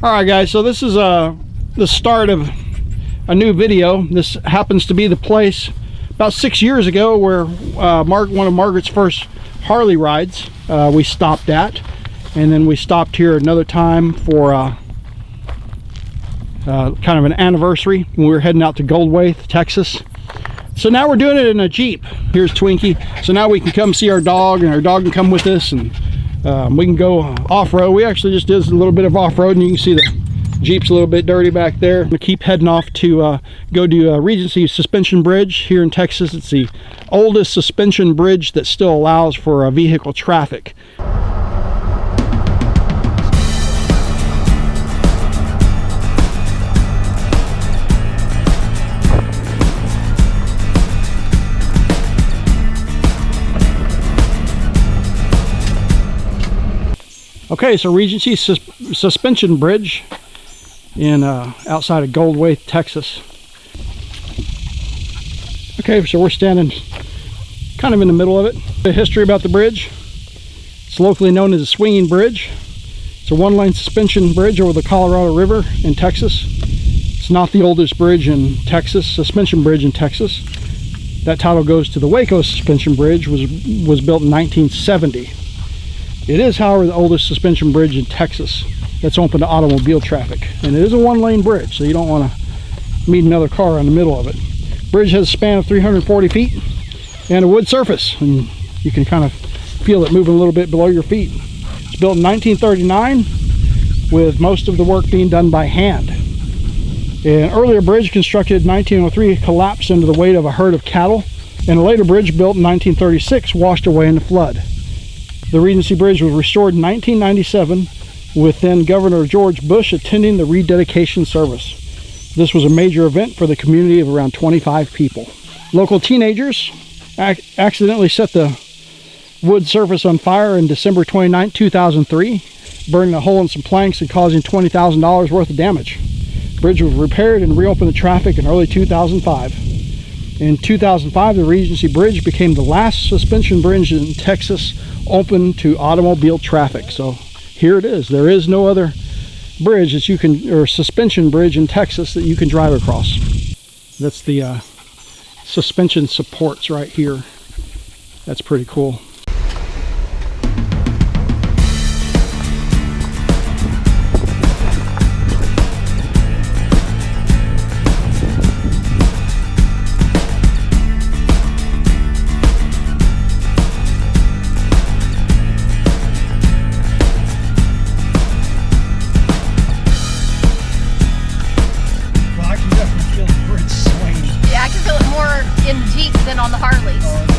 All right, guys, so this is the start of a new video. This happens to be the place about 6 years ago where one of Margaret's first Harley rides we stopped at, and then we stopped here another time for kind of an anniversary when we were heading out to Goldwaith, Texas. So now we're doing it in a Jeep. Here's Twinkie. So now we can come see our dog, and our dog can come with us, and we can go off-road. We actually just did a little bit of off-road, and you can see the Jeep's a little bit dirty back there. I'm gonna keep heading off to go to Regency Suspension Bridge here in Texas. It's the oldest suspension bridge that still allows for vehicle traffic. Okay, so Regency Suspension Bridge in outside of Goldwaith, Texas. Okay, so we're standing kind of in the middle of it. The history about the bridge: it's locally known as a swinging bridge. It's a one-lane suspension bridge over the Colorado River in Texas. It's not the oldest bridge in Texas, suspension bridge in Texas. That title goes to the Waco Suspension Bridge, was built in 1970. It is, however, the oldest suspension bridge in Texas that's open to automobile traffic. And it is a one-lane bridge, so you don't want to meet another car in the middle of it. Bridge has a span of 340 feet and a wood surface, and you can kind of feel it moving a little bit below your feet. It's built in 1939, with most of the work being done by hand. An earlier bridge constructed in 1903 collapsed under the weight of a herd of cattle, and a later bridge built in 1936 washed away in the flood. The Regency Bridge was restored in 1997, with then Governor George Bush attending the rededication service. This was a major event for the community of around 25 people. Local teenagers accidentally set the wood surface on fire on December 29, 2003, burning a hole in some planks and causing $20,000 worth of damage. The bridge was repaired and reopened to traffic in early 2005. In 2005, the Regency Bridge became the last suspension bridge in Texas open to automobile traffic. So here it is. There is no other bridge that you can, or suspension bridge in Texas that you can drive across. That's the suspension supports right here. That's pretty cool. In Jeep than on the Harleys.